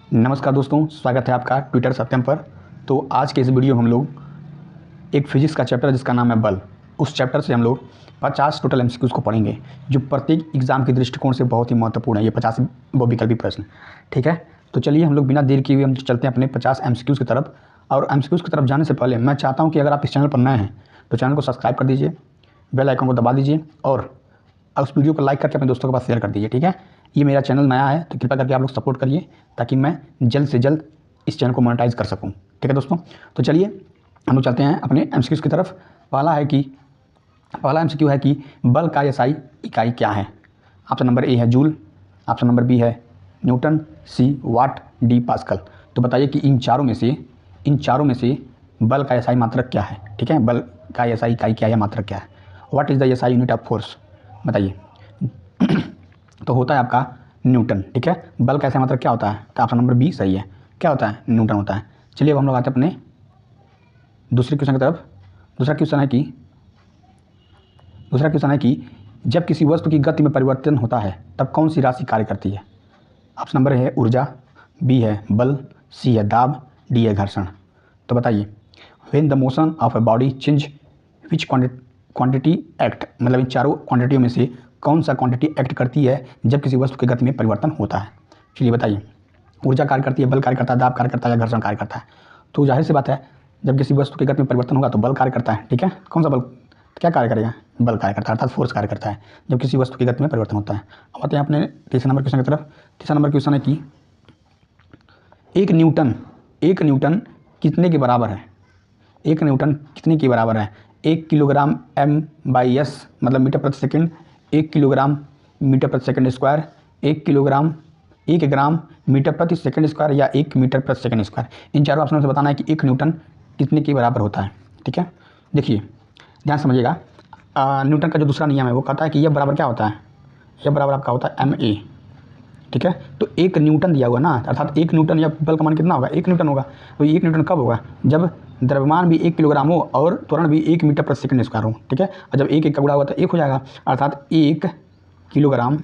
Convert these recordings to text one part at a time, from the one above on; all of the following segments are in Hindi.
नमस्कार दोस्तों, स्वागत है आपका ट्विटर सत्यम पर। तो आज के इस वीडियो में हम लोग एक फिजिक्स का चैप्टर जिसका नाम है बल, उस चैप्टर से हम लोग 50 टोटल एमसीक्यूज़ को पढ़ेंगे जो प्रत्येक एग्जाम के दृष्टिकोण से बहुत ही महत्वपूर्ण है। ये 50 बहुविकल्पी प्रश्न, ठीक है। तो चलिए हम लोग बिना देर किए हुए हम चलते हैं अपने 50 एमसीक्यूज़ की तरफ। और एमसीक्यूज़ की तरफ जाने से पहले मैं चाहता हूँ कि अगर आप इस चैनल पर नए हैं तो चैनल को सब्सक्राइब कर दीजिए, बेल आइकन को दबा दीजिए और उस वीडियो को लाइक करके अपने दोस्तों के पास शेयर कर दीजिए, ठीक है। ये मेरा चैनल नया है तो कृपया करके आप लोग सपोर्ट करिए ताकि मैं जल्द से जल्द इस चैनल को मोनेटाइज कर सकूं, ठीक है दोस्तों। तो चलिए हम लोग चलते हैं अपने एमसीक्यूज़ की तरफ। पहला एमसीक्यू है कि बल का एसआई इकाई क्या है। ऑप्शन नंबर ए है जूल, ऑप्शन नंबर बी है न्यूटन, सी वाट, डी पास्कल। तो बताइए कि इन चारों में से बल का एसआई मात्रक क्या है, ठीक है। बल का एसआई इकाई क्या है, मात्रक क्या है। What is the SI unit of force, बताइए। तो होता है आपका न्यूटन, ठीक है। बल का ऐसा मात्रक क्या होता है, तो ऑप्शन नंबर बी सही है। क्या होता है, न्यूटन होता है। चलिए अब हम लोग आते हैं अपने दूसरे क्वेश्चन की तरफ। दूसरा क्वेश्चन है कि जब किसी वस्तु की गति में परिवर्तन होता है तब कौन सी राशि कार्य करती है। ऑप्शन नंबर है ऊर्जा, बी है बल, सी है दाब, डी है घर्षण। तो बताइए, when the motion of a body change which quantity act, मतलब इन चारों क्वांटिटियों में से कौन सा क्वांटिटी एक्ट करती है जब किसी वस्तु की गति में परिवर्तन होता है। चलिए बताइए, ऊर्जा कार्य करती है, बल कार्य करता है, दाब कार्य करता है या घर्षण कार्य करता है। तो जाहिर सी बात है, जब किसी वस्तु की गति में परिवर्तन होगा तो बल कार्य करता है, ठीक है। कौन सा बल, क्या कार्य करेगा, बल कार्य करता है, अर्थात फोर्स कार्य करता है जब किसी वस्तु की गति में परिवर्तन होता है। अब आते हैं अपने तीसरे नंबर क्वेश्चन की तरफ। तीसरा नंबर क्वेश्चन है कि एक न्यूटन कितने के बराबर है। एक न्यूटन कितने के बराबर है। 1 किलोग्राम m/s मतलब मीटर प्रति सेकंड, 1 किलोग्राम मीटर प्रति सेकंड स्क्वायर, 1 ग्राम मीटर प्रति सेकंड स्क्वायर या 1 मीटर प्रति सेकंड स्क्वायर। इन चारों ऑप्शनों से बताना है कि 1 न्यूटन कितने के बराबर होता है, ठीक है। देखिए ध्यान समझिएगा, न्यूटन का जो दूसरा नियम है वो कहता है कि यह बराबर क्या होता है, यह बराबर आपका होता है ma, ठीक है। तो 1 न्यूटन दिया हुआ ना, अर्थात 1 न्यूटन या बल का मान कितना होगा, 1 न्यूटन होगा। तो 1 न्यूटन कब होगा, जब द्रव्यमान भी 1 किलोग्राम हो और त्वरण भी 1 मीटर प्रति सेकंड स्क्वायर हो, ठीक है। और जब 1 का गुणा हुआ तो 1 हो जाएगा, अर्थात 1 किलोग्राम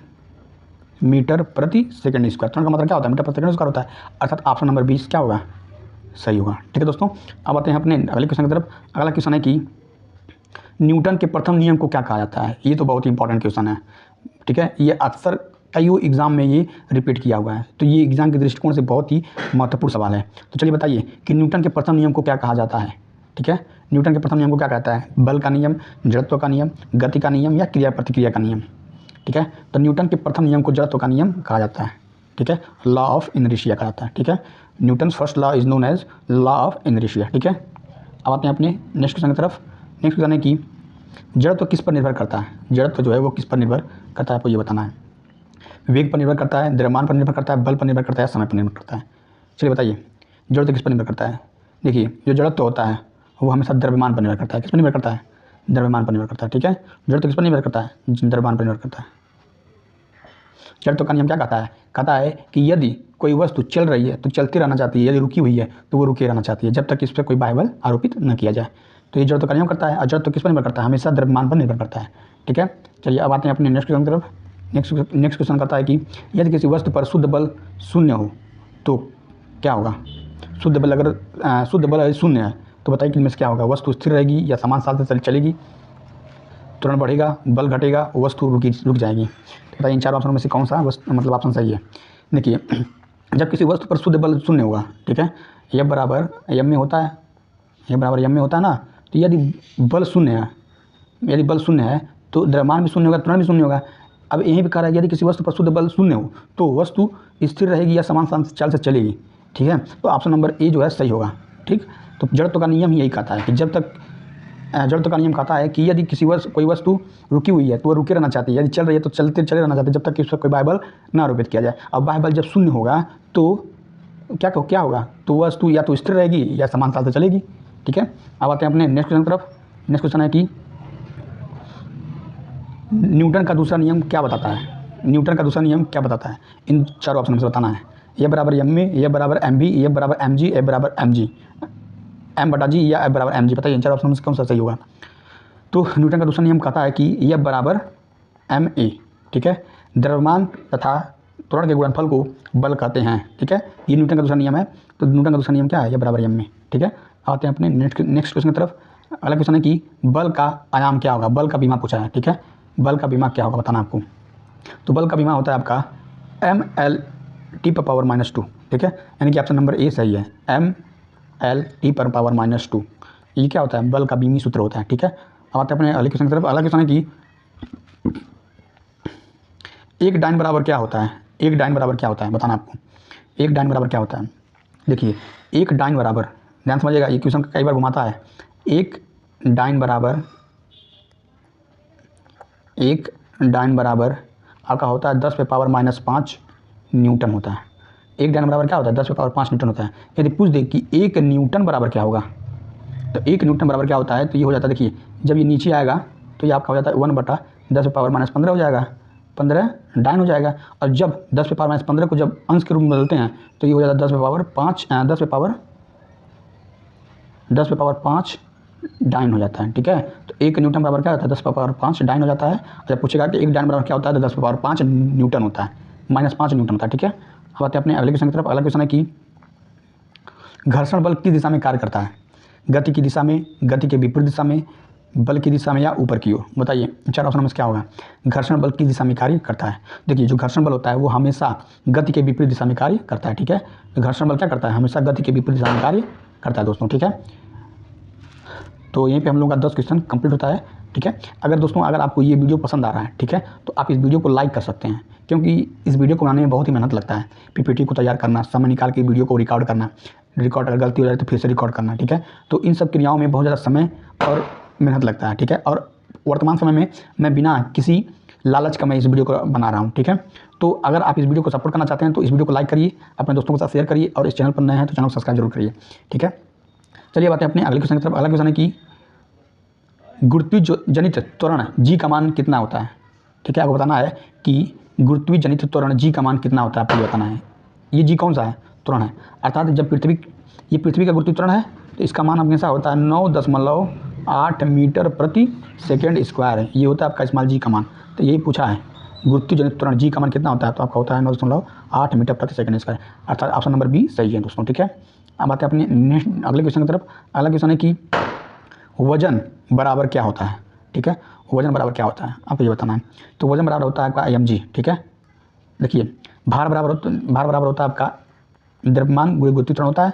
मीटर प्रति सेकंड स्क्वायर। त्वरण का मतलब क्या होता है, मीटर प्रति सेकंड स्क्वायर होता है, अर्थात ऑप्शन नंबर 20 क्या होगा, सही होगा, ठीक है दोस्तों। अब आते हैं अपने अगले क्वेश्चन की तरफ। अगला क्वेश्चन है कि न्यूटन के प्रथम नियम को क्या कहा जाता है। ये तो बहुत ही इंपॉर्टेंट क्वेश्चन है, ठीक है। ये अक्सर कई एग्जाम में ये रिपीट किया हुआ है, तो ये एग्जाम के दृष्टिकोण से बहुत ही महत्वपूर्ण सवाल है। तो चलिए बताइए कि न्यूटन के प्रथम नियम को क्या कहा जाता है, ठीक है। न्यूटन के प्रथम नियम को क्या कहता है, बल का नियम, जड़त्व का नियम, गति का नियम या क्रिया प्रतिक्रिया का नियम, ठीक है। तो न्यूटन के प्रथम नियम को जड़त्व का नियम कहा जाता है, ठीक है। लॉ ऑफ इनर्शिया कहा जाता है, ठीक है। Newton first law is known as law of inertia, ठीक है। अब आते हैं अपने नेक्स्ट क्वेश्चन की तरफ। नेक्स्ट क्वेश्चन है कि जड़त्व किस पर निर्भर करता है। जड़त्व जो है वो किस पर निर्भर करता है, आपको ये बताना है। वेग पर निर्भर करता है, द्रव्यमान पर निर्भर करता है, बल पर निर्भर करता है, समय पर निर्भर करता है। चलिए बताइए, जड़त्व किस पर निर्भर करता है। देखिए जो जड़त्व होता है वो हमेशा द्रव्यमान पर निर्भर करता है। किस पर निर्भर करता है, द्रव्यमान पर निर्भर करता है, ठीक है। जड़त्व किस पर निर्भर करता है, द्रव्यमान पर निर्भर करता है। जड़त्व का नियम क्या कहता है कि यदि कोई वस्तु चल रही है तो चलती रहना चाहती है, यदि रुकी हुई है तो वो रुके रहना चाहती है जब तक इस पर कोई बाह्य बल आरोपित न किया जाए। तो ये जड़त्व का नियम करता है। और जड़त्व किस पर निर्भर करता है, हमेशा द्रव्यमान पर निर्भर करता है, ठीक है। चलिए अब आते हैं अपने नेक्स्ट क्वेश्चन की तरफ। नेक्स्ट क्वेश्चन कहता है कि यदि किसी वस्तु पर शुद्ध बल शून्य हो तो क्या होगा। शुद्ध बल अगर शून्य है तो बताइए कि इनमें से क्या होगा। वस्तु स्थिर रहेगी या समान साल से चलेगी, त्वरण बढ़ेगा, बल घटेगा, वस्तु रुक जाएगी। तो बताइए इन चार ऑप्शनों में से कौन सा मतलब ऑप्शन सही है। देखिए जब किसी वस्तु पर शुद्ध बल शून्य होगा, ठीक है, F बराबर m में होता है, F बराबर m में होता है ना। तो यदि बल शून्य है तो द्रव्यमान भी शून्य होगा, त्वरण भी शून्य होगा। अब यहीं भी कह रहा है यदि किसी वस्तु पर शुद्ध बल शून्य हो तो वस्तु स्थिर रहेगी या समान चाल से चलेगी, ठीक है। तो ऑप्शन नंबर ए जो है सही होगा, ठीक। तो जड़त्व का नियम यही कहता है कि जड़त्व का नियम कहता है कि यदि कोई वस्तु रुकी हुई है तो वह रुके रहना चाहती है, यदि चल रही है तो चले रहना चाहती है जब तक कि उस पर कोई बाह्य बल न आरोपित किया जाए। अब बाह्य बल जब शून्य होगा तो क्या होगा, तो वस्तु या तो स्थिर रहेगी या समान साल से चलेगी, ठीक है। अब आते हैं अपने नेक्स्ट क्वेश्चन की तरफ। नेक्स्ट क्वेश्चन है कि न्यूटन का दूसरा नियम क्या बताता है। इन चारों ऑप्शन में से बताना है। F बराबर m में, F बराबर mv, F बराबर mg, F बराबर mg, m/g या F बराबर mg। बताइए इन चार ऑप्शन में से कौन सा सही होगा। तो न्यूटन का दूसरा नियम कहता है कि F बराबर ma, ठीक है। द्रव्यमान तथा त्वरण के गुणनफल को बल कहते हैं। ठीक है, ये न्यूटन का दूसरा नियम है। तो न्यूटन का दूसरा नियम क्या है? ये बराबर एम में। ठीक है, आते हैं अपने नेक्स्ट क्वेश्चन की तरफ। अगला क्वेश्चन है कि बल का आयाम क्या होगा? बल का बीमा पूछा है। ठीक है, बल का बीमा क्या होगा बताना आपको। तो बल का बीमा होता है आपका mL/T⁻²। ठीक है, यानी कि ऑप्शन नंबर ए सही है, mL/T⁻²। ये क्या होता है? बल का बीमी सूत्र होता है। ठीक है, अब आते हैं अपने अगले क्वेश्चन की तरफ। अगला क्वेश्चन है कि एक डाइन बराबर क्या होता है? एक डाइन बराबर क्या होता है बताना आपको। एक डाइन बराबर क्या होता है? देखिए, एक डाइन बराबर, ध्यान समझिएगा, ये क्वेश्चन कई बार घुमाता है। एक डाइन बराबर आपका होता है 10⁻⁻5 न्यूटन होता है। एक डाइन बराबर क्या होता है? 10⁻5 न्यूटन होता है। यदि पूछ दे कि एक न्यूटन बराबर क्या होगा, तो एक न्यूटन बराबर क्या होता है? तो ये हो जाता है, देखिए, जब ये नीचे आएगा तो ये आपका हो जाता है 1/10⁻⁻15 हो जाएगा, 15 डाइन हो जाएगा। और जब 10⁻⁻15 को जब अंश के रूप में बदलते हैं तो ये हो जाता है 10⁻5 डाइन हो जाता है। ठीक है, तो एक न्यूटन बराबर क्या होता है? 10⁻5 डाइन हो जाता है। जब पूछेगा कि एक डाइन बराबर क्या होता है, तो 10⁻5 न्यूटन होता है, -5 न्यूटन होता है। ठीक है, अब आते हैं अपने अगले क्वेश्चन की तरफ। अगला क्वेश्चन है कि घर्षण बल किस दिशा में कार्य करता है? गति की दिशा में, गति के विपरीत दिशा में, बल की दिशा में, या ऊपर की ओर? बताइए, चार ऑप्शन में से क्या होगा? घर्षण बल किस दिशा में कार्य करता है? देखिए, जो घर्षण बल होता है वो हमेशा गति के विपरीत दिशा में कार्य करता है। ठीक है, तो घर्षण बल क्या करता है? हमेशा गति के विपरीत दिशा में कार्य करता है दोस्तों। ठीक है, तो यहीं पे हम लोगों का 10 क्वेश्चन कंप्लीट होता है। ठीक है, अगर दोस्तों अगर आपको ये वीडियो पसंद आ रहा है, ठीक है, तो आप इस वीडियो को लाइक कर सकते हैं, क्योंकि इस वीडियो को बनाने में बहुत ही मेहनत लगता है। पीपीटी को तैयार करना, समय निकाल के वीडियो को रिकॉर्ड करना, रिकॉर्ड अगर गलती हो जाए तो फिर से रिकॉर्ड करना। ठीक है, तो इन सब क्रियाओं में बहुत ज़्यादा समय और मेहनत लगता है। ठीक है, और वर्तमान समय में मैं बिना किसी लालच का मैं इस वीडियो को बना रहा हूँ। ठीक है, तो अगर आप इस वीडियो को सपोर्ट करना चाहते हैं तो इस वीडियो को लाइक करिए, अपने दोस्तों के साथ शेयर करिए, और इस चैनल पर नए हैं तो चैनल को सब्सक्राइब जरूर करिए। ठीक है, चलिए बातें अपने अगले क्वेश्चन की तरफ। अगला क्वेश्चन है कि गुरुत्वीय जनित त्वरण जी का मान कितना होता है? ठीक है, आपको बताना है कि गुरुत्वीय जनित त्वरण जी का मान कितना होता है, आपको बताना है। ये जी कौन सा है? त्वरण है। अर्थात जब ये पृथ्वी का गुरुत्वीय त्वरण है तो इसका मान हमेशा होता है 9.8 मीटर प्रति सेकेंड स्क्वायर है। ये होता है आपका स्मॉल जी का मान। तो यही पूछा है, गुरुत्वीय जनित त्वरण जी का मान कितना होता है? तो आपका होता है 9.8 मीटर प्रति सेकेंड स्क्वायर, अर्थात ऑप्शन नंबर बी सही है दोस्तों। ठीक है, अब आते हैं अपने नेक्स्ट अगले क्वेश्चन की तरफ। अगला क्वेश्चन है कि वजन बराबर क्या होता है? ठीक है, वजन बराबर क्या होता है आपको ये बताना है। तो वजन बराबर होता है आपका mg। ठीक है, देखिए, भार बराबर होता है आपका द्रव्यमान गुणे गुरुत्वीय त्वरण होता है,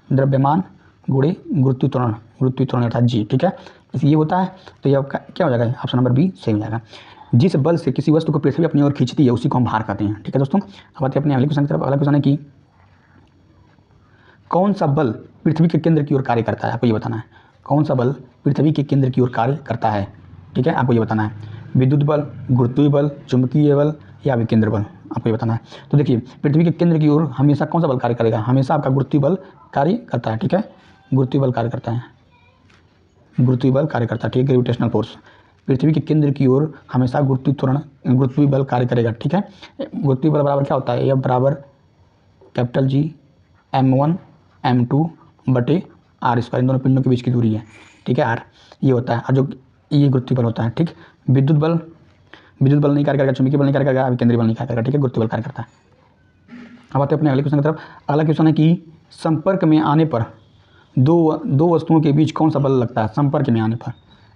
द्रव्यमान गुणे गुरुत्वीय त्वरण अर्थात जी। ठीक है, ये होता है, तो ये आपका क्या हो जाएगा? ऑप्शन नंबर बी सही हो जाएगा। जिस बल से किसी वस्तु को पृथ्वी अपनी ओर खींचती है उसी को हम भार कहते हैं। ठीक है दोस्तों, अब आते हैं अपने अगले क्वेश्चन की तरफ। अगला क्वेश्चन है कि कौन सा बल पृथ्वी के केंद्र की ओर कार्य करता है? आपको ये बताना है, कौन सा बल पृथ्वी के केंद्र की ओर कार्य करता है? ठीक है, आपको ये बताना है, विद्युत बल, गुरुत्वीय बल, चुंबकीय बल, या विकेंद्र बल? आपको ये बताना है। तो देखिए, पृथ्वी के केंद्र की ओर हमेशा कौन सा बल कार्य करेगा? हमेशा आपका गुरुत्वीय बल कार्य करता है। ठीक है, गुरुत्वीय बल कार्य करता है, ठीक है, ग्रेविटेशनल फोर्स। पृथ्वी के केंद्र की ओर हमेशा गुरुत्वीय बल कार्य करेगा। ठीक है, गुरुत्वीय बल बराबर क्या होता है? यह बराबर कैपिटल G m1 m2 बटे r स्क्वायर, इन दोनों पिंडों के बीच की दूरी है। ठीक है, r ये होता है, और जो ये गुरुत्वीय बल होता है। ठीक, विद्युत बल नहीं कार्य करेगा, चुंबकीय बल नहीं कार्य करेगा, विकेंद्रीय बल नहीं कार्य करेगा। ठीक है, गुरुत्वीय बल कार्य करता है। अब आते हैं अपने अगले क्वेश्चन की तरफ। अगला क्वेश्चन है कि संपर्क में आने पर दो वस्तुओं के बीच कौन सा बल लगता है? संपर्क में आने पर,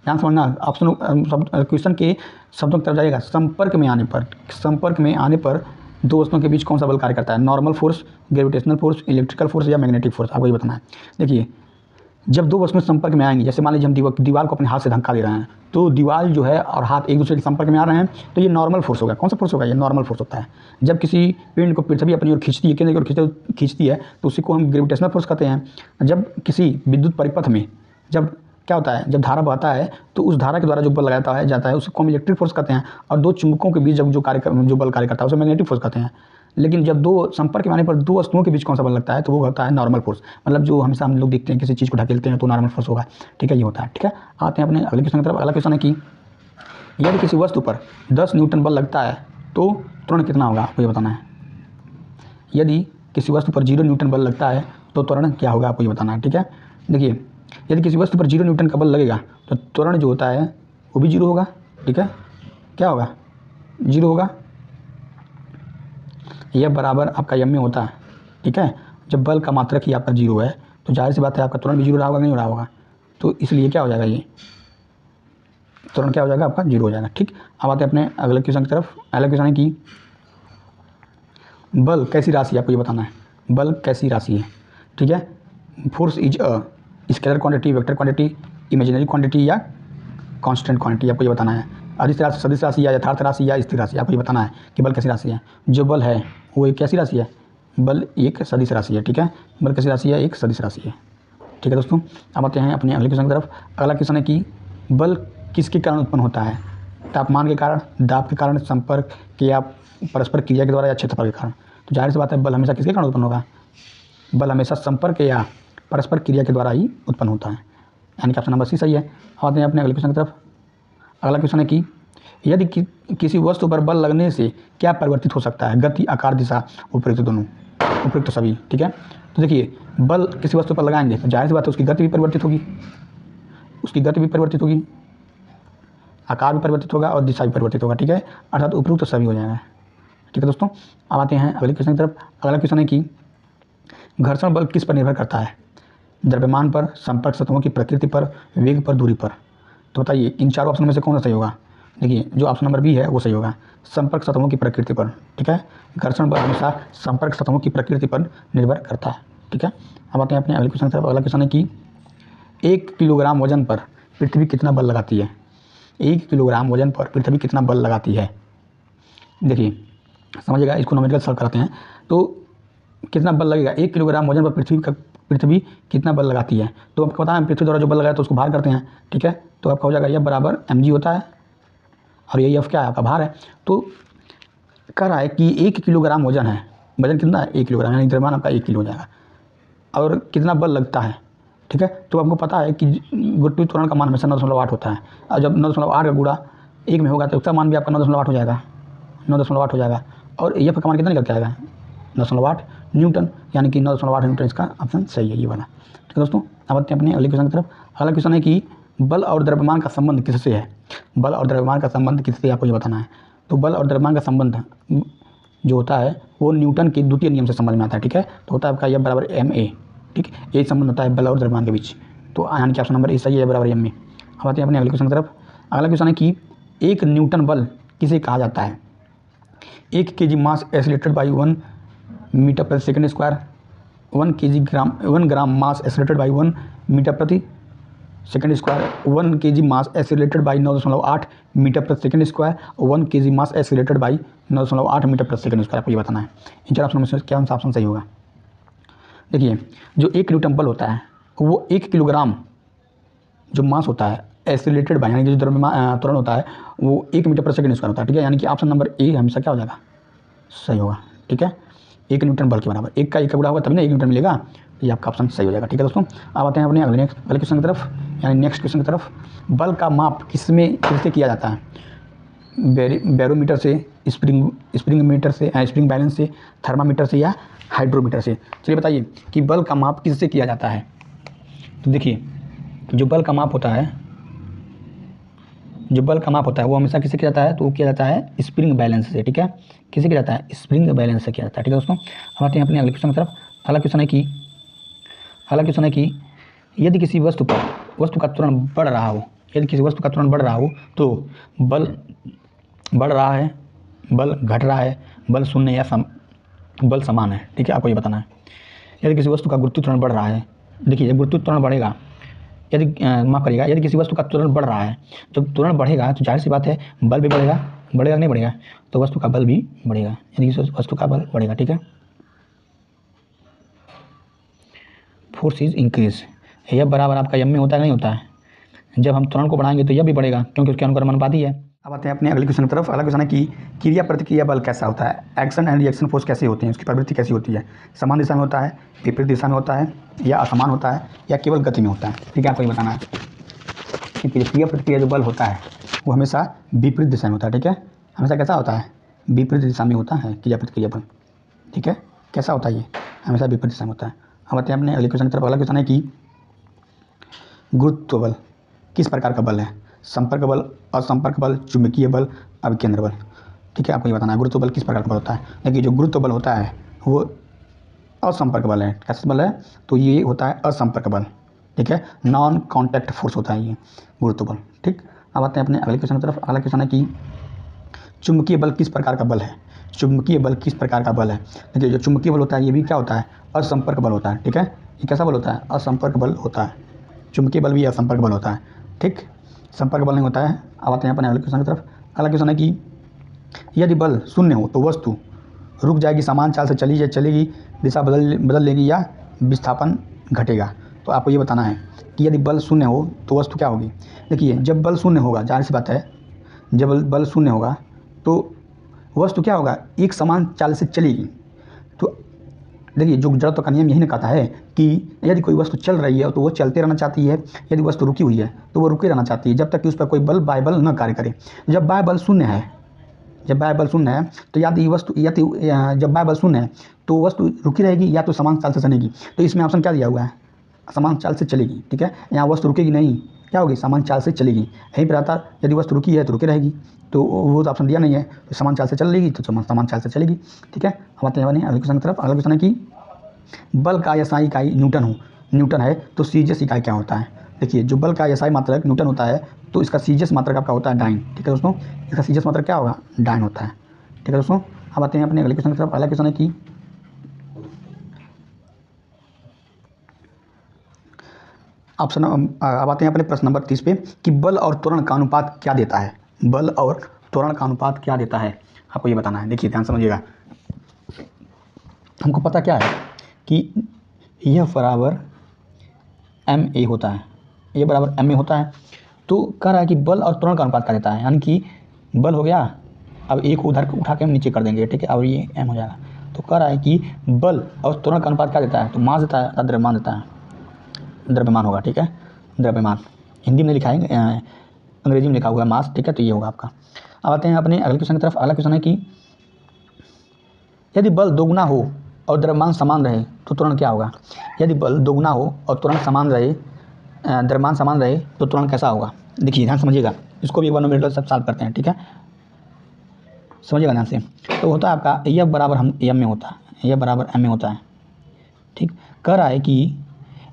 ध्यान समझना, ऑप्शन क्वेश्चन के शब्दों की तरफ जाइएगा। संपर्क में आने पर दो वस्तुओं के बीच कौन सा बल कार्य करता है? Normal force, gravitational force, electrical force, या मैग्नेटिक फोर्स? आपको ये बताना है। देखिए, जब दो वस्तुएं संपर्क में आएंगी, जैसे मान लीजिए हम दीवार को अपने हाथ से धक्का दे रहे हैं, तो दीवार जो है और हाथ एक दूसरे के संपर्क में आ रहे हैं, तो ये नॉर्मल फोर्स होगा। कौन सा फोर्स होगा? ये नॉर्मल फोर्स होता है। जब किसी पिंड को पृथ्वी अपनी ओर खींचती है, केंद्र की ओर खींचती है, तो उसी को हम ग्रेविटेशनल फोर्स कहते हैं। जब किसी विद्युत परिपथ में जब क्या होता है, जब धारा बहता है तो उस धारा के द्वारा जो बल लगाया जाता है उसको हम इलेक्ट्रिक फोर्स कहते हैं। और दो चुंबकों के बीच जब जो बल कार्य करता है उसे मैग्नेटिक फोर्स कहते हैं। लेकिन जब दो संपर्क में आने पर दो वस्तुओं के बीच कौन सा बल लगता है? तो वो होता है नॉर्मल फोर्स। मतलब जो हमेशा हम लोग देखते हैं, किसी चीज़ को ढकेलते हैं तो नॉर्मल फोर्स होगा। ठीक है, ये होता है। ठीक है, आते हैं अपने अगले क्वेश्चन की तरफ। अगला क्वेश्चन है कि यदि किसी वस्तु पर 10 न्यूटन बल लगता है तो त्वरण कितना होगा? आपको ये बताना है। यदि किसी वस्तु पर 0 न्यूटन बल लगता है तो त्वरण क्या होगा? आपको ये बताना है। ठीक है, देखिए, यदि किसी वस्तु पर 0 न्यूटन का बल लगेगा तो त्वरण जो होता है वो भी 0 होगा। ठीक है, क्या होगा? 0 होगा। यह बराबर आपका एम में होता है, ठीक है। जब बल का मात्रक ही आपका जीरो है तो जाहिर सी बात है आपका त्वरण भी जीरो रहा होगा, नहीं हो रहा होगा, तो इसलिए क्या हो जाएगा, ये त्वरण क्या हो जाएगा आपका जीरो हो जाएगा, ठीक। अब आते हैं अपने अगले क्वेश्चन की तरफ। अगला क्वेश्चन है कि बल कैसी राशि है, आपको ये बताना है, बल कैसी राशि है, ठीक है। Force is a scalar quantity, vector quantity, imaginary quantity या कांस्टेंट क्वांटिटी, आपको ये बताना है। अदिश राशि, सदिश राशि या यथार्थ राशि या स्थिर राशि, आपको ये बताना है कि बल कैसी राशि है। जो बल है वो एक कैसी राशि है, बल एक सदिश राशि है, ठीक है। बल कैसी राशि है, एक सदिश राशि है, ठीक है दोस्तों। अब आते हैं अपने अगले क्वेश्चन की तरफ। अगला क्वेश्चन है कि बल किसके कारण उत्पन्न होता है, तापमान के कारण, दाब के कारण, संपर्क के या परस्पर क्रिया के द्वारा या क्षेत्रफल के कारण। तो जाहिर सी बात है बल हमेशा किसके कारण उत्पन्न होगा, बल हमेशा संपर्क या परस्पर क्रिया के द्वारा ही उत्पन्न होता है, यानी कि ऑप्शन नंबर सी सही है। आते हैं अपने अगले क्वेश्चन की तरफ। अगला क्वेश्चन है कि यदि किसी वस्तु पर बल लगने से क्या परिवर्तित हो सकता है, गति, आकार, दिशा, उपयुक्त दोनों, उपयुक्त सभी, ठीक है। तो देखिए बल किसी वस्तु पर लगाएंगे तो जाहिर सी बात है उसकी गति भी परिवर्तित होगी, उसकी गति भी परिवर्तित होगी, आकार भी परिवर्तित होगा और दिशा भी परिवर्तित होगा, ठीक है। अर्थात उपयुक्त सभी हो जाएगा, ठीक है दोस्तों। अब आते हैं अगले क्वेश्चन की तरफ। अगला क्वेश्चन है कि घर्षण बल किस पर निर्भर करता है, द्रव्यमान पर, संपर्क सतहों की प्रकृति पर, वेग पर, दूरी पर। तो बताइए इन चारों ऑप्शन में से कौन सा सही होगा। देखिए जो ऑप्शन नंबर बी है वो सही होगा, संपर्क सतहों की प्रकृति पर, ठीक है। घर्षण बल हमेशा संपर्क सतहों की प्रकृति पर निर्भर करता है, ठीक है। अब आते हैं अपने अगले क्वेश्चन की तरफ। अगला क्वेश्चन है कि 1 किलोग्राम वजन पर पृथ्वी कितना बल लगाती है, 1 किलोग्राम वजन पर पृथ्वी कितना बल लगाती है। देखिए समझिएगा, इसको नॉमेरिकल सॉल्व कराते हैं। तो कितना बल लगेगा, 1 किलोग्राम वजन पर पृथ्वी कितना बल लगाती है। तो आपको पता है पृथ्वी द्वारा जो बल लगाया तो उसको भार करते हैं, ठीक है। तो आपका हो जाएगा यह बराबर mg होता है और यही एफ क्या है, आपका भार है। तो कह रहा है कि 1 किलोग्राम वजन है, वजन कितना है 1 किलोग्राम, यानी द्रव्यमान आपका 1 किलो हो जाएगा, और कितना बल लगता है, ठीक है। तो आपको पता है कि गुरुत्वीय त्वरण का मान हमेशा 9.8 होता है, और जब 9.8 का गुणा 1 में होगा तो उसका मान भी आपका 9.8 हो जाएगा, 9.8 हो जाएगा। और एफ का मान कितना निकल के आएगा 9.8 न्यूटन, यानी कि 9.8 न्यूटन इसका ऑप्शन सही है, ये वाला, ठीक है दोस्तों। अब आते हैं अपने अगले क्वेश्चन की तरफ। अगला क्वेश्चन है कि बल और द्रव्यमान का संबंध किससे है, बल और द्रव्यमान का संबंध किससे, आपको ये बताना है। तो बल और द्रव्यमान का संबंध जो होता है वो न्यूटन के द्वितीय नियम से समझ में आता है, ठीक है। तो होता है आपका यह बराबर ma, ठीक, यही संबंध होता है बल और द्रव्यमान के बीच। तो यानी कि ऑप्शन नंबर ए सही है, बराबर ma। अब आते हैं अपने अगले क्वेश्चन की तरफ। अगला क्वेश्चन है कि 1 न्यूटन बल किसे कहा जाता है। 1 kg mass accelerated by 1 metre प्रति second square, 1 gram mass accelerated by 1 metre प्रति second square, 1 kg mass accelerated by 9.8 metre प्रति second square, 1 kg mass accelerated by 9.8 metre प्रति सेकंड स्क्वायर, आपको ये बताना है। इन चार ऑप्शन में से क्या सा ऑप्शन सही होगा। देखिए जो 1 न्यूटन बल होता है वो 1 किलोग्राम जो मास होता है एक्सीलरेटेड बाई, यानी कि जो द्रव्यमान त्वरण होता है वो 1 मीटर प्रति सेकंड स्क्वायर होता है, ठीक है। यानी कि ऑप्शन नंबर ए हमेशा क्या हो जाएगा, सही होगा, ठीक है। 1 न्यूटन बल के बराबर, 1 का 1 का गुणा होगा तभी ना 1 न्यूटन मिलेगा, ये आपका ऑप्शन सही हो जाएगा, ठीक है दोस्तों। अब आते हैं अपने अगले क्वेश्चन की तरफ, यानी नेक्स्ट क्वेश्चन की तरफ। बल का माप किससे किया जाता है, बैरोमीटर से, स्प्रिंग मीटर से, स्प्रिंग बैलेंस से, थर्मामीटर से या हाइड्रोमीटर से। चलिए बताइए कि बल का माप किससे किया जाता है। तो देखिए जो बल का माप होता है, जो बल का माप होता है वो हमेशा किससे किया जाता है, तो वो किया जाता है स्प्रिंग बैलेंस से, ठीक है। किससे किया जाता है, स्प्रिंग बैलेंस से किया जाता है, ठीक है दोस्तों। हम आते हैं अपने अगले क्वेश्चन की तरफ। अगला क्वेश्चन है कि यदि किसी वस्तु का त्वरण बढ़ रहा हो, यदि किसी वस्तु का त्वरण बढ़ रहा हो तो बल बढ़ रहा है, बल घट रहा है, बल शून्य या बल समान है, ठीक है। आपको ये बताना है। यदि किसी वस्तु का गुरुत्वीय त्वरण बढ़ रहा है, देखिए जब गुरुत्वीय त्वरण बढ़ेगा, यदि माफ़ करिएगा, यदि किसी वस्तु का त्वरण बढ़ रहा है, जब त्वरण बढ़ेगा तो जाहिर सी बात है बल भी बढ़ेगा, बढ़ेगा नहीं बढ़ेगा, तो वस्तु का बल भी बढ़ेगा, यदि किसी वस्तु का बल बढ़ेगा, ठीक है। फोर्स इज इंक्रीज, यह बराबर आपका यम में होता है नहीं होता है, जब हम त्वरण को बढ़ाएंगे तो यह भी बढ़ेगा क्योंकि उसके अनुक्रमानुपाती है। अब आते हैं अपने अगले क्वेश्चन की तरफ। अगला क्वेश्चन है कि क्रिया प्रतिक्रिया बल कैसा होता है, एक्शन एंड रिएक्शन फोर्स कैसे होते हैं, उसकी प्रवृत्ति कैसी होती है, समान दिशा में होता है, विपरीत दिशा में होता है, या असमान होता है, या केवल गति में होता है, ठीक है। आपको ये बताना है कि क्रिया प्रतिक्रिया जो बल होता है वो हमेशा विपरीत दिशा में होता है, ठीक है। हमेशा कैसा होता है, विपरीत दिशा में होता है क्रिया प्रतिक्रिया बल, ठीक है। कैसा होता है ये, हमेशा विपरीत दिशा में होता है। अब आते हैं अपने अगले क्वेश्चन की तरफ। अगला क्वेश्चन है कि गुरुत्व बल किस प्रकार का बल है, संपर्क बल, असंपर्क बल, चुंबकीय बल, अभिकेंद्र बल। ठीक है, आपको ये बताना है गुरुत्व बल किस प्रकार का बल होता है। देखिए जो गुरुत्व बल होता है वो असंपर्क बल है। कैसे बल है? तो ये होता है असंपर्क बल, ठीक है, नॉन कॉन्टैक्ट फोर्स होता है ये गुरुत्व बल। ठीक, अब आते हैं अपने अगले क्वेश्चन की तरफ। अगला क्वेश्चन है कि चुंबकीय बल किस प्रकार का बल है? चुंबकीय बल किस प्रकार का बल है? देखिए जो चुंबकीय बल होता है ये भी क्या होता है? असंपर्क बल होता है। ठीक है, ये कैसा बल होता है? असंपर्क बल होता है। चुंबकीय बल भी असंपर्क बल होता है। ठीक, संपर्क बल नहीं होता है। अब आते हैं अपने अगले क्वेश्चन की तरफ। अगला क्वेश्चन है कि यदि बल शून्य हो तो वस्तु रुक जाएगी, समान चाल से चलेगी, दिशा बदल लेगी या विस्थापन घटेगा। तो आपको ये बताना है कि यदि बल शून्य हो तो वस्तु क्या होगी। देखिए जब बल शून्य होगा, जाहिर सी बात है, जब बल शून्य होगा तो वस्तु क्या होगा? एक समान चाल से चलेगी। तो देखिए जो जड़त्व का नियम यही ना कहता है कि यदि कोई वस्तु चल रही है तो वो चलते रहना चाहती है, यदि वस्तु रुकी हुई है तो वो रुके रहना चाहती है, जब तक कि उस पर कोई बल बाह्य बल न कार्य करे। जब बाह्य बल शून्य है, जब बाह्य बल शून्य है तो जब बाह्य बल शून्य है तो वस्तु रुकी रहेगी या तो समान चाल से चलेगी। तो इसमें ऑप्शन क्या दिया हुआ है? समान चाल से चलेगी। ठीक है, यहाँ वस्तु रुकेगी नहीं, क्या होगी? समान चाल से चलेगी। यहीं पर आता यदि वस्तु रुकी है तो रुकी रहेगी, तो वो तो ऑप्शन दिया नहीं है, तो समान चाल से चल लेगी तो समान चाल से चलेगी। ठीक है, अब आते हैं अगले क्वेश्चन की तरफ। अगला क्वेश्चन है कि बल का SI इकाई न्यूटन है तो CGS इकाई क्या होता है? देखिए जो बल का SI मात्रक न्यूटन होता है तो इसका CGS मात्रक आपका होता है डाइन। ठीक है दोस्तों, इसका CGS मात्रक क्या होगा? डाइन होता है। ठीक है दोस्तों, अब आते हैं अपने अगले क्वेश्चन की तरफ। अगला क्वेश्चन है कि अब आते हैं अपने प्रश्न नंबर 30 पे कि बल और त्वरण का अनुपात क्या देता है? बल और त्वरण का अनुपात क्या देता है, आपको ये बताना है। देखिए ध्यान समझिएगा, हमको पता क्या है कि यह बराबर MA होता है, ये बराबर MA होता है। तो कह रहा है कि बल और त्वरण का अनुपात क्या देता है, यानी कि बल हो गया, अब एक उधर उठा के हम नीचे कर देंगे। ठीक है, अब ये M हो जाएगा। तो कह रहा है कि बल और त्वरण का अनुपात क्या देता है? तो मास देता है, द्रव्यमान देता है, द्रव्यमान होगा। ठीक है, द्रव्यमान हिंदी में लिखा है, अंग्रेजी में लिखा हुआ है मास। ठीक है, तो ये होगा आपका। अब आते हैं अपने अगले क्वेश्चन की तरफ। अगला क्वेश्चन है कि यदि बल दोगुना हो और द्रव्यमान समान रहे तो त्वरण क्या होगा? यदि बल दोगुना हो और त्वरण समान रहे, द्रव्यमान समान रहे तो त्वरण कैसा होगा? देखिए ध्यान समझिएगा, इसको भी 1 मिनट सब सॉल्व करते हैं। ठीक है, समझिएगा ध्यान से। तो होता है आपका यह बराबर हम M में होता है, यह बराबर M में होता है। ठीक, कह रहा है कि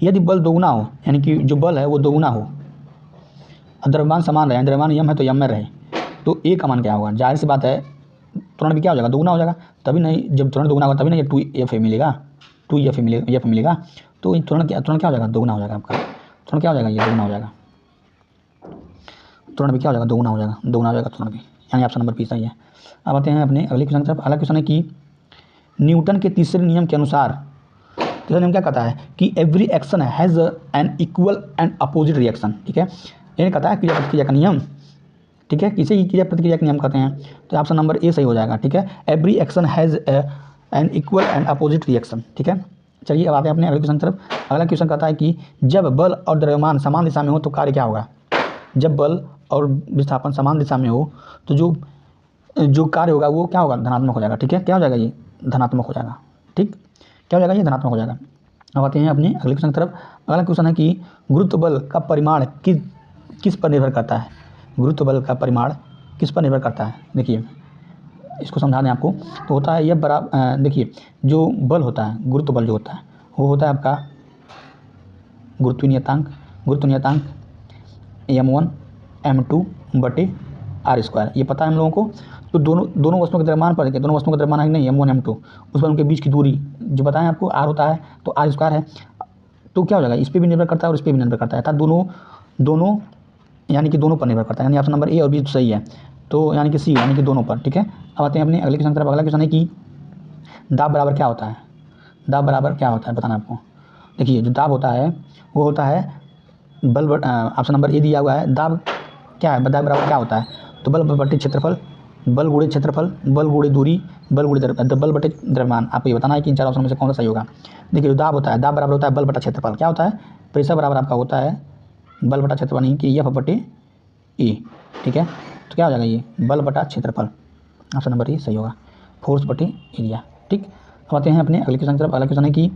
यदि बल दोगुना हो, यानी कि जो बल है वो दोगुना हो और द्रव्यमान समान रहे, द्रव्यमान M है तो M में रहे, तो A का मान क्या होगा? जाहिर सी बात है त्वरण भी क्या हो जाएगा? दोगुना हो जाएगा। तभी नहीं, जब त्वरण दोगुना होगा तभी नहीं 2F मिलेगा, 2F मिलेगा। तो त्वरण क्या हो जाएगा? दोगुना हो जाएगा आपका। त्वरण क्या हो जाएगा? ये दोगुना हो जाएगा। त्वरण भी क्या हो जाएगा? दोगुना हो जाएगा, दोगुना हो जाएगा त्वरण भी, यानी ऑप्शन नंबर 20 सही है। अब आते हैं अपने अगले क्वेश्चन की तरफ। अगला क्वेश्चन है कि न्यूटन के तीसरे नियम के अनुसार, तीसरा नियम क्या कहता है कि every action has an equal and opposite reaction. ठीक है, ये कहता है क्रिया प्रतिक्रिया का नियम। ठीक है, किसे की क्रिया प्रतिक्रिया का नियम कहते हैं? तो ऑप्शन नंबर A सही हो जाएगा। ठीक है, every action has an equal and opposite reaction. ठीक है, चलिए अब आते हैं अपने अगले क्वेश्चन की तरफ। अगला क्वेश्चन कहता है कि जब बल और द्रव्यमान समान दिशा में हो तो कार्य क्या होगा? जब बल और विस्थापन समान दिशा में हो तो जो कार्य होगा वो क्या होगा? धनात्मक हो जाएगा। ठीक है, क्या हो जाएगा? ये धनात्मक हो जाएगा। ठीक, क्या हो जाएगा? ये धनात्मक हो जाएगा। अब आते हैं अपने अगले क्वेश्चन की तरफ। अगला क्वेश्चन है कि गुरुत्व बल का परिमाण किस पर निर्भर करता है? गुरुत्व बल का परिमाण किस पर निर्भर करता है? देखिए इसको समझा दें आपको। तो होता है यह बराबर, देखिए जो बल होता है, गुरुत्व बल जो होता है वो होता है आपका गुरुत्वीय नियतांक M1 M2 बटे r²। ये पता है हम लोगों को। तो दोनों वस्तुओं के द्रव्यमान पर, दोनों वस्तुओं का द्रव्यमान है नहीं M1 M2, उस पर उनके बीच की दूरी जो बताएं आपको r होता है, तो r² है। तो क्या हो जाएगा? इस पर भी निर्भर करता है और इस पर भी निर्भर करता है, अर्थात दोनों यानी कि दोनों पर निर्भर करता है, यानी ऑप्शन नंबर A और B सही है। तो यानी कि C यानी कि दोनों पर। ठीक है, अब आते हैं अपने अगले क्वेश्चन की तरफ। अगला क्वेश्चन है कि दाब बराबर क्या होता है? दाब बराबर क्या होता है बताना आपको। देखिए जो दाब होता है वो होता है बल, ऑप्शन नंबर A दिया हुआ है। दाब क्या है? दाब बराबर क्या होता है? तो बल बटे क्षेत्रफल, बल गुणे क्षेत्रफल, बल गुणे दूरी, बल बटे द्रव्यमान। आपको ये बताना है कि इन 4 ऑप्शन में से कौन सा सही होगा। देखिए जो दाब होता है, दाब बराबर होता है बल बटा क्षेत्रफल। क्या होता है? प्रेशर बराबर आपका होता है बल बटा क्षेत्रफल, नहीं कि F बटे E। ठीक है, तो क्या हो जाएगा? ये बल बटा क्षेत्रफल, ऑप्शन नंबर E सही होगा, फोर्स बटे एरिया। ठीक, अब आते हैं अपने अगले क्वेश्चन की तरफ। अगला क्वेश्चन है कि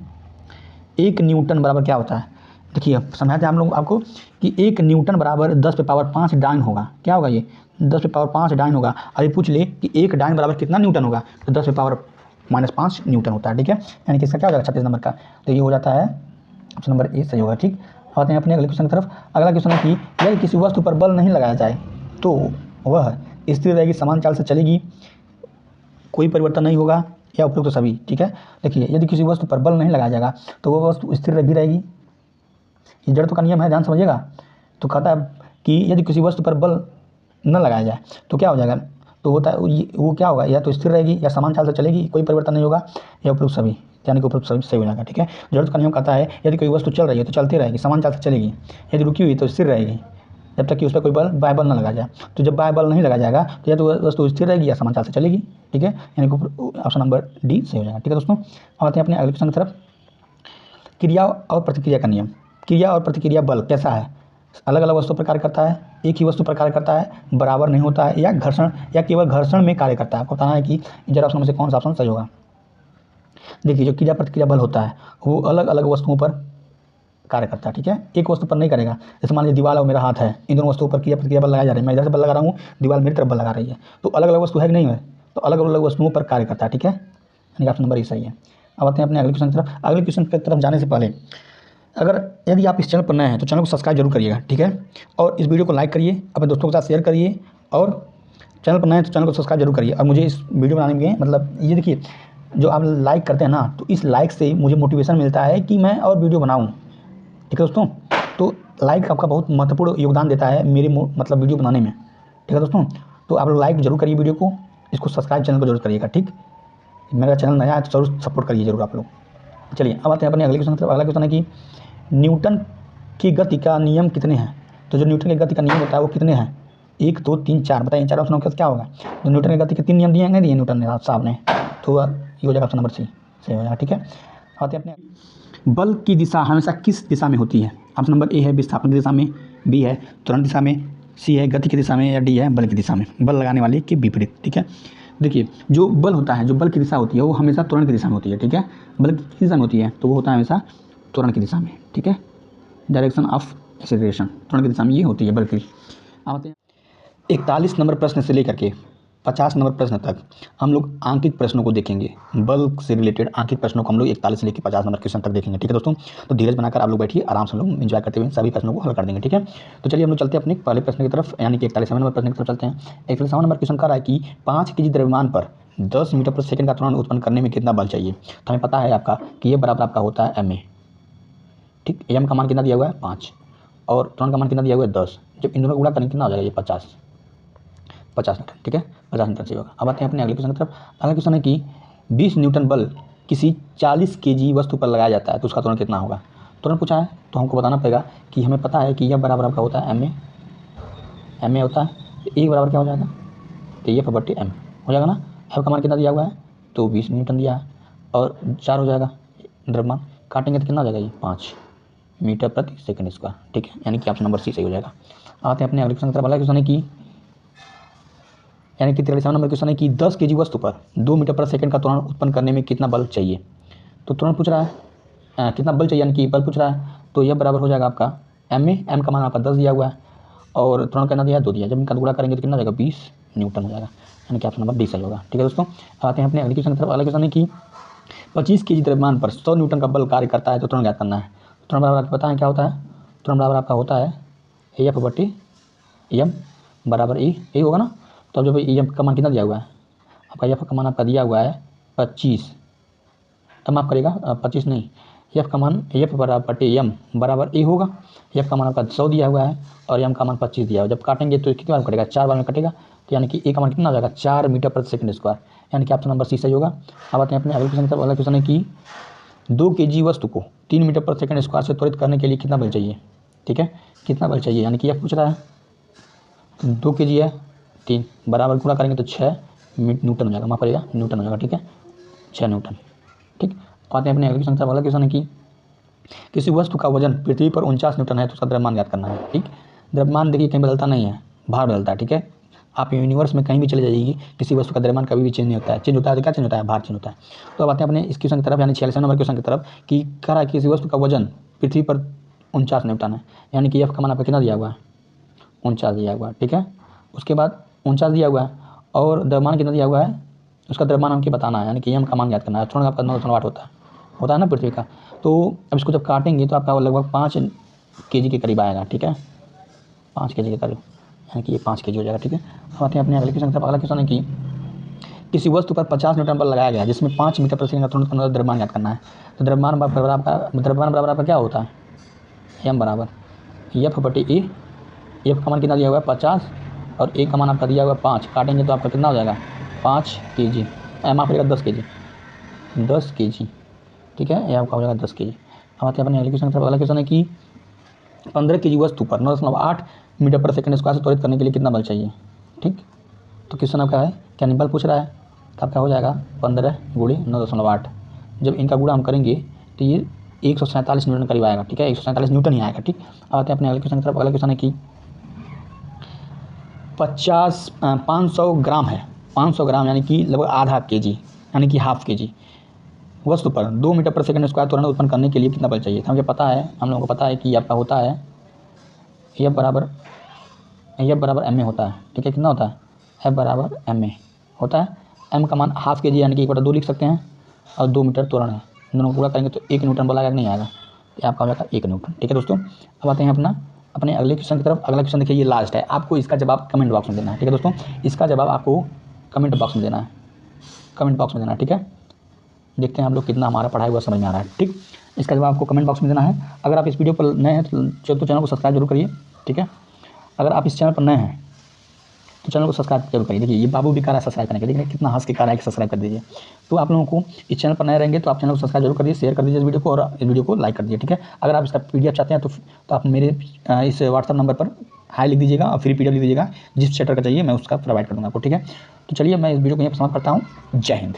1 न्यूटन बराबर क्या होता है? देखिए समझाते हैं हम लोग आपको कि 1 न्यूटन बराबर 10 पे पावर 5 डाइन होगा। क्या होगा? ये 10⁵ डाइन होगा। अभी पूछ ले कि 1 डाइन बराबर कितना न्यूटन होगा, तो 10⁻⁻5 न्यूटन होता है। ठीक है, यानी कि इसका क्या हो जाएगा 36 नंबर का, तो ये हो जाता है ऑप्शन नंबर ए सही होगा। ठीक, आते हैं अपने अगले क्वेश्चन की तरफ। अगला क्वेश्चन है कि यदि किसी वस्तु पर बल नहीं लगाया जाए तो वह स्थिर रहेगी, समान चाल से चलेगी, कोई परिवर्तन नहीं होगा, या उपरोक्त सभी। ठीक है, देखिए यदि किसी वस्तु पर बल नहीं लगाया जाएगा तो वह वस्तु स्थिर भी रहेगी, ये जड़त्व का नियम है, ध्यान समझिएगा। तो कहता है कि यदि किसी वस्तु पर बल न लगाया जाए तो क्या हो जाएगा, तो होता है वो क्या होगा, या तो स्थिर रहेगी या समान चाल से चलेगी, कोई परिवर्तन नहीं होगा, या उपरोक्त सभी, यानी कि उपरोक्त सभी सही हो जाएगा। ठीक है, जड़त्व का नियम कहता है यदि कोई वस्तु चल रही है तो चलती रहेगी, समान चाल से चलेगी, यदि रुकी हुई तो स्थिर रहेगी, जब तक कि उस पर कोई बाह्य बल न लगाया जाए। तो जब बाह्य बल नहीं लगाया जाएगा तो या तो वस्तु स्थिर रहेगी या समान चाल से चलेगी। ठीक है, यानी कि ऑप्शन नंबर डी सही हो जाएगा। ठीक है दोस्तों, अब आते हैं अपने अगले क्वेश्चन की तरफ। क्रिया और प्रतिक्रिया का नियम। क्रिया और प्रतिक्रिया बल कैसा है, अलग अलग वस्तु पर कार्य करता है, एक ही वस्तु पर कार्य करता है, बराबर नहीं होता है, या घर्षण या केवल घर्षण में कार्य करता है। आपको बताना है कि इन ऑप्शन में से कौन सा ऑप्शन सही होगा। देखिए जो क्रिया प्रतिक्रिया बल होता है वो अलग अलग वस्तुओं पर कार्य करता है। ठीक है, एक वस्तु पर नहीं करेगा। जैसे मान लीजिए दीवार और मेरा हाथ है, इन दोनों वस्तुओं पर क्रिया प्रतिक्रिया बल लगाया जा रहा है, मैं इधर से बल लगा रहा हूँ, दीवार मेरी तरफ बल लगा रही है, तो अलग अलग वस्तु है कि नहीं है, तो अलग अलग वस्तुओं पर कार्य करता है। ठीक है, यानी ऑप्शन नंबर ए सही है। अब आते हैं अपने अगले क्वेश्चन की तरफ। अगले क्वेश्चन की तरफ जाने से पहले अगर यदि आप इस चैनल पर नए हैं तो चैनल को सब्सक्राइब जरूर करिएगा। ठीक है, और इस वीडियो को लाइक करिए, अपने दोस्तों के साथ शेयर करिए, और चैनल पर नए हैं तो चैनल को सब्सक्राइब जरूर करिए। और मुझे इस वीडियो बनाने में मतलब ये देखिए जो आप लाइक करते हैं ना, तो इस लाइक से मुझे मोटिवेशन मिलता है कि मैं और वीडियो बनाऊँ। ठीक है दोस्तों, तो लाइक आपका बहुत महत्वपूर्ण योगदान देता है मेरे मतलब वीडियो बनाने में। ठीक है दोस्तों, तो आप लोग लाइक जरूर करिए वीडियो को, इसको सब्सक्राइब चैनल को जरूर करिएगा। ठीक, मेरा चैनल नया है तो जरूर सपोर्ट करिए जरूर आप लोग। चलिए अब आते हैं अपने अगले क्वेश्चन की तरफ। अगला क्वेश्चन है कि न्यूटन की गति का नियम कितने हैं। तो जो न्यूटन की गति का नियम होता है वो कितने हैं, 1 2 3 4, बताइए 4 ऑप्शनों के साथ क्या होगा। तो न्यूटन की गति के 3 नियम दिए हैं, दिए न्यूटन ने साहब ने, तो ये हो जाएगा ऑप्शन नंबर सी सही हो जाएगा। ठीक है, आते हैं अपने बल की दिशा हमेशा किस दिशा में होती है। ऑप्शन नंबर ए है विस्थापन की दिशा में, बी है त्वरण दिशा में, सी है गति की दिशा में, या डी है बल की दिशा में, बल लगाने वाले के विपरीत। ठीक है, देखिए जो बल होता है, जो बल की दिशा होती है वो हमेशा त्वरण की दिशा में होती है। ठीक है, बल की दिशा में होती है तो वो होता है हमेशा त्वरण की दिशा में। ठीक है, डायरेक्शन ऑफ एक्सेलरेशन त्वरण की दिशा में ये होती है बल की। आते हैं 41 नंबर प्रश्न से लेकर के 50 नंबर प्रश्न तक हम लोग अंकित प्रश्नों को देखेंगे। बल से रिलेटेड अंकित प्रश्नों को हम लोग 41 से लेकर 50 नंबर क्वेश्चन तक देखेंगे। ठीक है दोस्तों, तो धीरज बनाकर आप लोग बैठिए, आराम से हम लोग एंजॉय करते हुए सभी प्रश्नों को हल कर देंगे। ठीक है, तो चलिए हम लोग चलते हैं अपने पहले प्रश्न की तरफ, यानी कि 41वां नंबर प्रश्न की तरफ चलते हैं। 41वां नंबर क्वेश्चन कह रहा है कि 5 kg द्रव्यमान पर 10 मीटर प्रति सेकंड का त्वरण उत्पन्न करने में कितना बल चाहिए। तो हमें पता है आपका कि ये बराबर आपका होता है ma। ठीक, एम का मान कितना दिया हुआ है 5 और त्वरण का मान कितना दिया हुआ है 10, जब इन दोनों गुणा करेंगे कितना हो जाएगा ये 50 न्यूटन। ठीक है, 50 न्यूटन से होगा। अब आते हैं अपने अगले क्वेश्चन की तरफ। अगला क्वेश्चन है कि 20 न्यूटन बल किसी 40 kg वस्तु पर लगाया जाता है तो उसका त्वरण कितना होगा। त्वरण पूछा है तो हमको बताना पड़ेगा कि हमें पता है कि यह बराबर आपका होता है ma होता है, तो एक बराबर क्या हो जाएगा, तो ये F/m हो जाएगा ना। F का मान कितना दिया हुआ है, तो 20 न्यूटन दिया है, और 4 हो जाएगा द्रव्यमान, काटेंगे तो कितना हो जाएगा ये 5 मीटर प्रति सेकंड स्क्वायर। ठीक है, यानी कि ऑप्शन नंबर सी सही हो जाएगा। आते हैं अपने अगले क्वेश्चन की तरफ। अगला क्वेश्चन है कि यानी कि 43वां नंबर क्वेश्चन है कि 10 kg वस्तु पर 2 मीटर प्रति सेकंड का त्वरण उत्पन्न करने में कितना बल चाहिए। तो त्वरण पूछ रहा है कितना बल चाहिए, यानी कि बल पूछ रहा है, तो यह बराबर हो जाएगा आपका एम का मान आपका 10 दिया हुआ है और त्वरण कितना दिया है 2 दिया, जब इनका गुणा करेंगे तो कितना हो जाएगा 20 न्यूटन हो जाएगा, यानी कि ऑप्शन नंबर डी सही होगा। ठीक है दोस्तों, आते हैं अपने अगले क्वेश्चन की तरफ। अगला क्वेश्चन है कि 25 kg द्रव्यमान पर 100 न्यूटन का बल कार्य करता है तो त्वरण ज्ञात करना है। त्वरण बराबर आपको पता है क्या होता है, त्वरण बराबर आपका होता है F/m बराबर ए होगा ना। तो अब जब एम का मान कितना दिया हुआ है आपका, एफ का मान आपका दिया हुआ है 25, तब माफ करेगा 25 नहीं, एफ का मान एफ बराबर एम बराबर ए होगा। एफ का मान आपका 100 दिया हुआ है और एम का मान 25 दिया हुआ है, जब काटेंगे तो कितनी बार कटेगा 4 बार में कटेगा, तो यानी कि ए का मान कितना हो जाएगा 4 मीटर प्रति सेकंड स्क्वायर, यानी कि ऑप्शन नंबर सी सही होगा। अब आते हैं अपने अगले क्वेश्चन की तरफ। अगला क्वेश्चन है कि 2 kg वस्तु को 3 मीटर प्रति सेकंड स्क्वायर से त्वरित करने के लिए कितना बल चाहिए। ठीक है, कितना बल चाहिए, यानी कि यह पूछ रहा है 2 kg है 3 बराबर गुणा करेंगे तो 6 न्यूटन हो जाएगा, माफ करेगा न्यूटन हो जाएगा। ठीक है, 6 न्यूटन। ठीक, आते हैं अपने अगले क्वेश्चन। अगला क्वेश्चन है कि किसी वस्तु का वजन पृथ्वी पर 49 न्यूटन है तो उसका द्रव्यमान ज्ञात करना है। ठीक, द्रव्यमान देखिए कहीं बदलता नहीं है, भार बदलता है। ठीक है, आप यूनिवर्स में कहीं भी चले जाइएगी, किसी वस्तु का द्रव्यमान कभी भी चेंज नहीं होता है, चेंज होता है तो क्या चेंज होता है, भार चेंज होता है। तो अब आते हैं अपने इस क्वेश्चन की तरफ, यानी 46 नंबर क्वेश्चन की तरफ कि कह रहा है किसी वस्तु का वजन पृथ्वी पर 49 न्यूटन है, यानी कि एफ का मान आपका कितना दिया हुआ है 49 दिया हुआ है। ठीक है, उसके बाद 49 दिया हुआ है और द्रव्यमान कितना दिया हुआ है, उसका द्रव्यमान हमको बताना है, यानी कि m का मान ज्ञात करना है। त्वरण आपका 9.8 होता है ना पृथ्वी का। तो अब इसको जब काटेंगे तो आपका लगभग 5 kg के करीब आएगा, ठीक है, 5 kg के करीब, यानी कि ये 5 kg हो जाएगा, ठीक है। अब आते हैं अपने अगले क्वेश्चन की तरफ। अगला क्वेश्चन है कि किसी वस्तु पर 50 न्यूटन बल लगाया गया है जिसमें 5 मीटर प्रति सेकंड का तुरंत द्रव्यमान ज्ञात करना है। तो द्रव्यमान बराबर आपका क्या होता है, m बराबर F बटे A। F का मान कितना दिया हुआ है 50 और A का मान आपका दिया हुआ है 5। काटेंगे तो आपका कितना हो जाएगा 5 kg, माफ करेगा 10 kg, ठीक है, यह आपका हो जाएगा 10 kg। अब आते हैं अपने अगले क्वेश्चन की तरफ। अगला क्वेश्चन है कि 15 kg वस्तु पर 9.8 मीटर पर सेकंड स्क्वायर से त्वरित करने के लिए कितना बल चाहिए, ठीक। तो क्वेश्चन आपका है क्या बल पूछ रहा है, तो आपका हो जाएगा 15 गुणे 9.8। जब इनका गुणा हम करेंगे तो ये 147 न्यूटन करीब आएगा, ठीक है, 147 न्यूटन ही आएगा, ठीक। अब आते हैं अपने अगले क्वेश्चन की तरफ। अगला क्वेश्चन है कि 500 ग्राम है, 500 ग्राम यानी कि लगभग आधा kg, यानी कि हाफ kg वस्तु पर 2 मीटर पर सेकंड स्क्वायर त्वरण उत्पन्न करने के लिए कितना बल चाहिए। हमें पता है, हम लोगों को पता है कि आपका होता है F बराबर ma होता है, ठीक है, कितना होता है F बराबर ma होता है। m का मान हाफ kg यानी कि 1/2 लिख सकते हैं और 2 मीटर त्वरण है, दोनों को पूरा करेंगे तो 1 न्यूटन बल आएगा कि नहीं आएगा, ये आपका हो जाएगा 1 न्यूटन, ठीक है दोस्तों। अब आते हैं अपने अगले क्वेश्चन की तरफ। अगला क्वेश्चन देखिए, ये लास्ट है, आपको इसका जवाब कमेंट बॉक्स में देना है, ठीक है दोस्तों, इसका जवाब आपको कमेंट बॉक्स में देना है, ठीक है। देखते हैं हम लोग कितना हमारा पढ़ाई हुआ समझ में आ रहा है, ठीक। इसका जवाब आपको कमेंट बॉक्स में देना है। अगर आप इस वीडियो पर नए हैं तो चैनल को सब्सक्राइब जरूर करिए, ठीक है। अगर आप इस चैनल पर नए हैं तो चैनल को सब्सक्राइब जरूर करिए। देखिए ये बाबू भी कह रहा है सब्सक्राइब करने के, देखिए कितना हंस के कह रहा है कि सब्सक्राइब कर दीजिए। तो आप लोगों को इस चैनल पर नए रहेंगे तो आप चैनल को सब्सक्राइब जरूर करिए, शेयर कर दीजिए इस वीडियो को और इस वीडियो को लाइक कर दीजिए, ठीक है। अगर आप इसका PDF चाहते हैं तो आप मेरे इस व्हाट्सअप नंबर पर हाई लिख दीजिएगा और फ्री PDF लिख दीजिएगा, जिस चैप्टर का चाहिए मैं उसका प्रोवाइड कर दूँगा आपको, ठीक है। तो चलिए मैं इस वीडियो को यहीं पर समाप्त करता हूँ। जय हिंद।